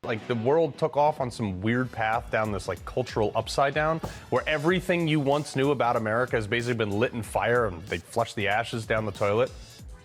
like the world took off on some weird path down this like cultural upside down where everything you once knew about America has basically been lit in fire and they flush the ashes down the toilet?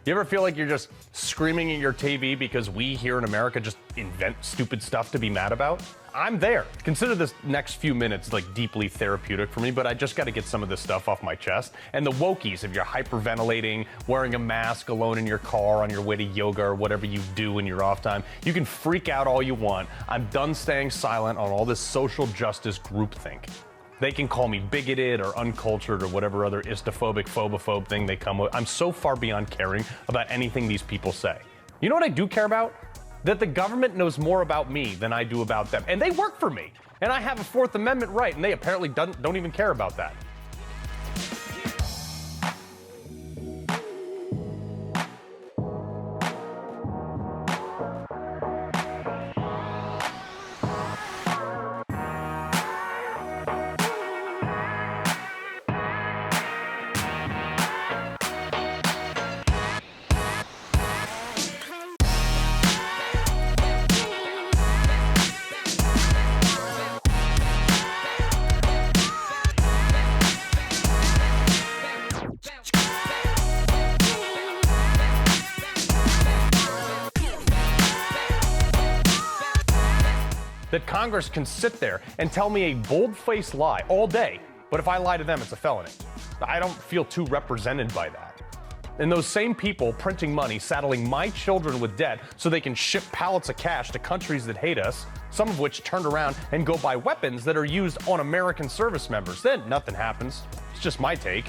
You ever feel like you're just screaming at your TV because we here in America just invent stupid stuff to be mad about? I'm there. Consider this next few minutes like deeply therapeutic for me, but I just got to get some of this stuff off my chest. And the wokies, if you're hyperventilating, wearing a mask alone in your car on your way to yoga or whatever you do in your off time, you can freak out all you want. I'm done staying silent on all this social justice groupthink. They can call me bigoted or uncultured or whatever other istophobic, phobophobe thing they come with. I'm so far beyond caring about anything these people say. You know what I do care about? That the government knows more about me than I do about them. And they work for me. And I have a Fourth Amendment right, and they apparently don't even care about that. That Congress can sit there and tell me a bold-faced lie all day, but if I lie to them, it's a felony. I don't feel too represented by that. And those same people printing money, saddling my children with debt so they can ship pallets of cash to countries that hate us, some of which turned around and go buy weapons that are used on American service members. Then nothing happens. It's just my take.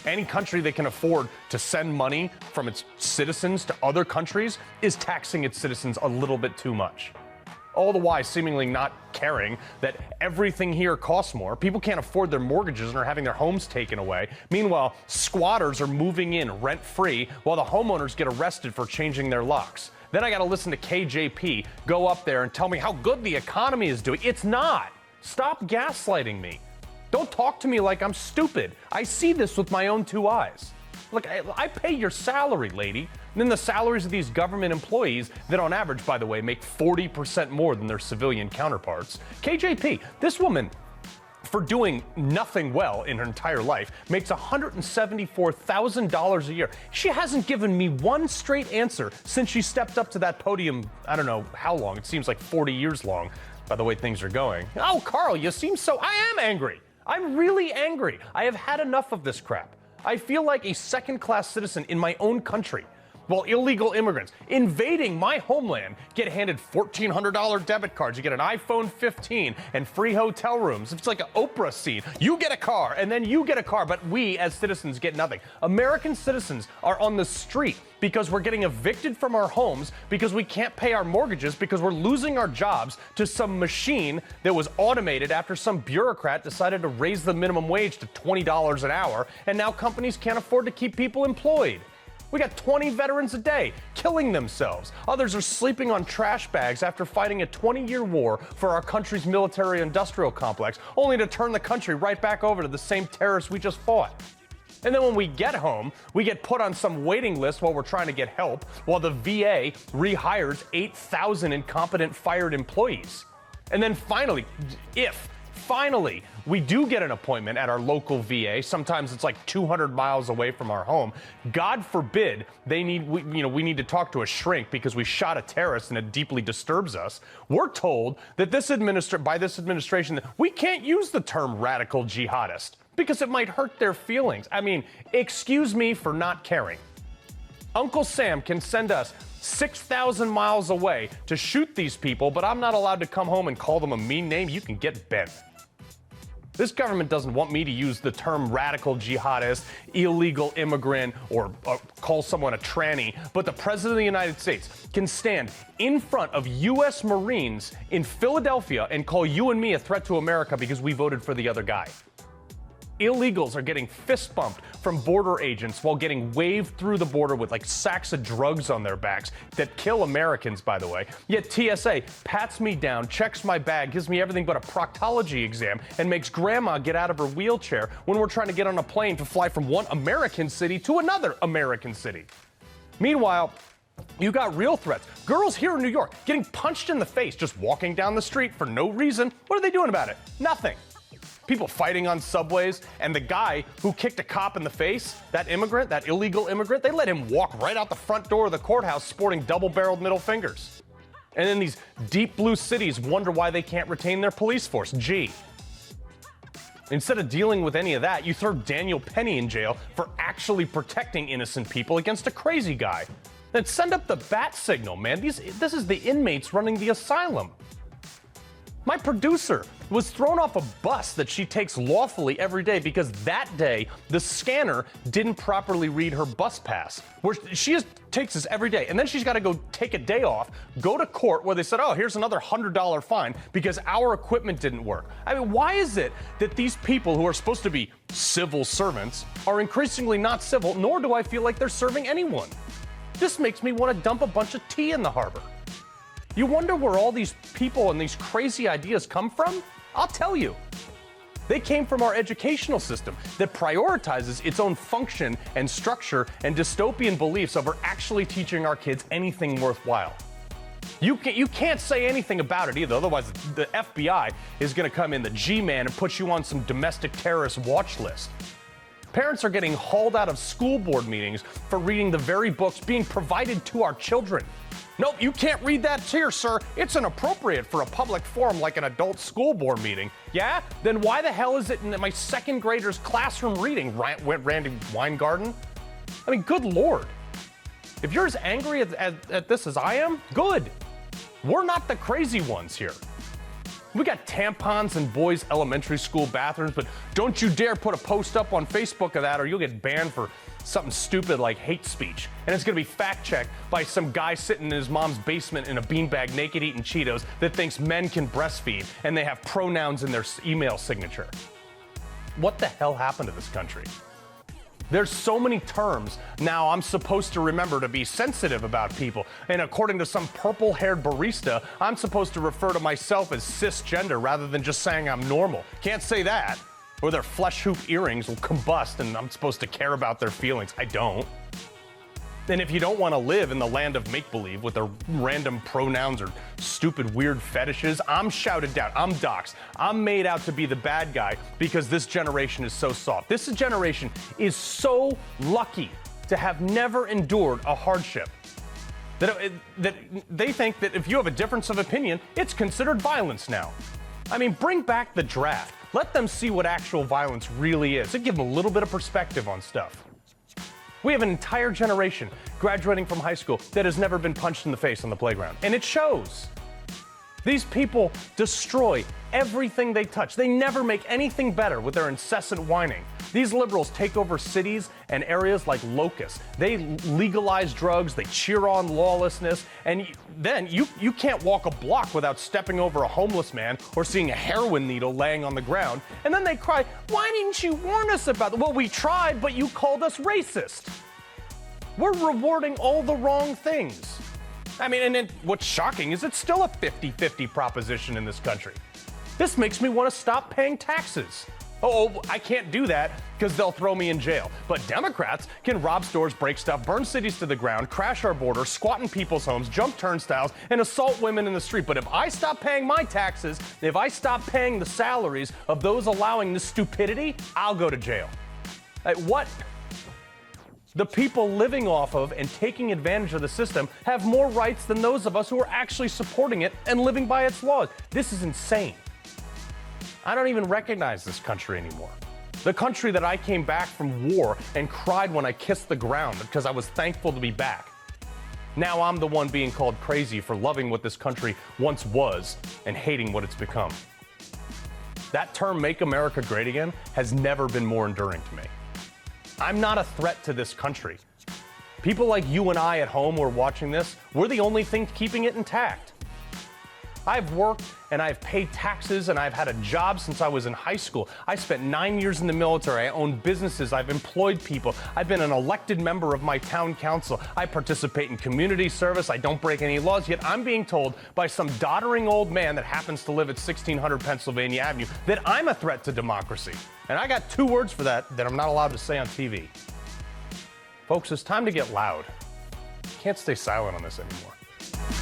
Any country that can afford to send money from its citizens to other countries is taxing its citizens a little bit too much. All the while seemingly not caring that everything here costs more. People can't afford their mortgages and are having their homes taken away. Meanwhile, squatters are moving in rent-free while the homeowners get arrested for changing their locks. Then I got to listen to KJP go up there and tell me how good the economy is doing. It's not. Stop gaslighting me. Don't talk to me like I'm stupid. I see this with my own two eyes. Look, I pay your salary, lady. And then the salaries of these government employees that on average, by the way, make 40% more than their civilian counterparts. KJP, this woman, for doing nothing well in her entire life, makes $174,000 a year. She hasn't given me one straight answer since she stepped up to that podium, I don't know how long, it seems like 40 years long, by the way things are going. Oh, Carl, you seem so, I am angry. I'm really angry. I have had enough of this crap. I feel like a second-class citizen in my own country, while illegal immigrants invading my homeland get handed $1,400 debit cards. You get an iPhone 15 and free hotel rooms. It's like an Oprah scene. You get a car, and then you get a car, but we as citizens get nothing. American citizens are on the street because we're getting evicted from our homes, because we can't pay our mortgages, because we're losing our jobs to some machine that was automated after some bureaucrat decided to raise the minimum wage to $20 an hour, and now companies can't afford to keep people employed. We got 20 veterans a day killing themselves. Others are sleeping on trash bags after fighting a 20-year war for our country's military-industrial complex, only to turn the country right back over to the same terrorists we just fought. And then when we get home, we get put on some waiting list while we're trying to get help, while the VA rehires 8,000 incompetent fired employees. And then finally, Finally, we do get an appointment at our local VA. Sometimes it's like 200 miles away from our home. God forbid we need to talk to a shrink because we shot a terrorist and it deeply disturbs us. We're told that by this administration that we can't use the term radical jihadist because it might hurt their feelings. I mean, excuse me for not caring. Uncle Sam can send us 6,000 miles away to shoot these people, but I'm not allowed to come home and call them a mean name. You can get bent. This government doesn't want me to use the term radical jihadist, illegal immigrant, or call someone a tranny, but the President of the United States can stand in front of U.S. Marines in Philadelphia and call you and me a threat to America because we voted for the other guy. Illegals are getting fist bumped from border agents while getting waved through the border with like sacks of drugs on their backs that kill Americans, by the way. Yet TSA pats me down, checks my bag, gives me everything but a proctology exam, and makes grandma get out of her wheelchair when we're trying to get on a plane to fly from one American city to another American city. Meanwhile, You got real threats. Girls here in New York getting punched in the face just walking down the street for no reason. What are they doing about it? Nothing. People fighting on subways, and the guy who kicked a cop in the face, that immigrant, that illegal immigrant, they let him walk right out the front door of the courthouse sporting double-barreled middle fingers. And then these deep blue cities wonder why they can't retain their police force. Gee. Instead of dealing with any of that, you throw Daniel Penny in jail for actually protecting innocent people against a crazy guy. Then send up the bat signal, man. This is the inmates running the asylum. My producer was thrown off a bus that she takes lawfully every day because that day the scanner didn't properly read her bus pass. Where she takes this every day, and then she's got to go take a day off, go to court where they said, oh, here's another $100 fine because our equipment didn't work. I mean, why is it that these people who are supposed to be civil servants are increasingly not civil, nor do I feel like they're serving anyone? This makes me want to dump a bunch of tea in the harbor. You wonder where all these people and these crazy ideas come from? I'll tell you. They came from our educational system that prioritizes its own function and structure and dystopian beliefs over actually teaching our kids anything worthwhile. You can't say anything about it either, otherwise the FBI is going to come in, the G-Man, and put you on some domestic terrorist watch list. Parents are getting hauled out of school board meetings for reading the very books being provided to our children. Nope, you can't read that here, sir. It's inappropriate for a public forum like an adult school board meeting. Yeah? Then why the hell is it in my second grader's classroom reading, Randy Weingarten? I mean, good Lord. If you're as angry at this as I am, good. We're not the crazy ones here. We got tampons in boys' elementary school bathrooms, but don't you dare put a post up on Facebook of that or you'll get banned for something stupid like hate speech. And it's going to be fact-checked by some guy sitting in his mom's basement in a beanbag naked eating Cheetos that thinks men can breastfeed and they have pronouns in their email signature. What the hell happened to this country? There's so many terms now I'm supposed to remember to be sensitive about people. And according to some purple-haired barista, I'm supposed to refer to myself as cisgender rather than just saying I'm normal. Can't say that. Or their flesh hoop earrings will combust and I'm supposed to care about their feelings. I don't. And if you don't want to live in the land of make-believe with their random pronouns or stupid weird fetishes, I'm shouted down. I'm doxxed. I'm made out to be the bad guy because this generation is so soft. This generation is so lucky to have never endured a hardship that they think that if you have a difference of opinion, it's considered violence now. I mean, bring back the draft. Let them see what actual violence really is. It'd give them a little bit of perspective on stuff. We have an entire generation graduating from high school that has never been punched in the face on the playground. And it shows. These people destroy everything they touch. They never make anything better with their incessant whining. These liberals take over cities and areas like locusts. They legalize drugs, they cheer on lawlessness, and then you can't walk a block without stepping over a homeless man or seeing a heroin needle laying on the ground. And then they cry, why didn't you warn us about it? Well, we tried, but you called us racist. We're rewarding all the wrong things. I mean, and then what's shocking is it's still a 50-50 proposition in this country. This makes me want to stop paying taxes. Oh, I can't do that because they'll throw me in jail. But Democrats can rob stores, break stuff, burn cities to the ground, crash our border, squat in people's homes, jump turnstiles, and assault women in the street. But if I stop paying my taxes, if I stop paying the salaries of those allowing this stupidity, I'll go to jail. What? The people living off of and taking advantage of the system have more rights than those of us who are actually supporting it and living by its laws. This is insane. I don't even recognize this country anymore. The country that I came back from war and cried when I kissed the ground because I was thankful to be back. Now I'm the one being called crazy for loving what this country once was and hating what it's become. That term, Make America Great Again, has never been more enduring to me. I'm not a threat to this country. People like you and I at home who are watching this, we're the only thing keeping it intact. I've worked and I've paid taxes and I've had a job since I was in high school. I spent 9 years in the military. I own businesses. I've employed people. I've been an elected member of my town council. I participate in community service. I don't break any laws. Yet I'm being told by some doddering old man that happens to live at 1600 Pennsylvania Avenue that I'm a threat to democracy. And I got 2 words for that I'm not allowed to say on TV. Folks, it's time to get loud. can't stay silent on this anymore.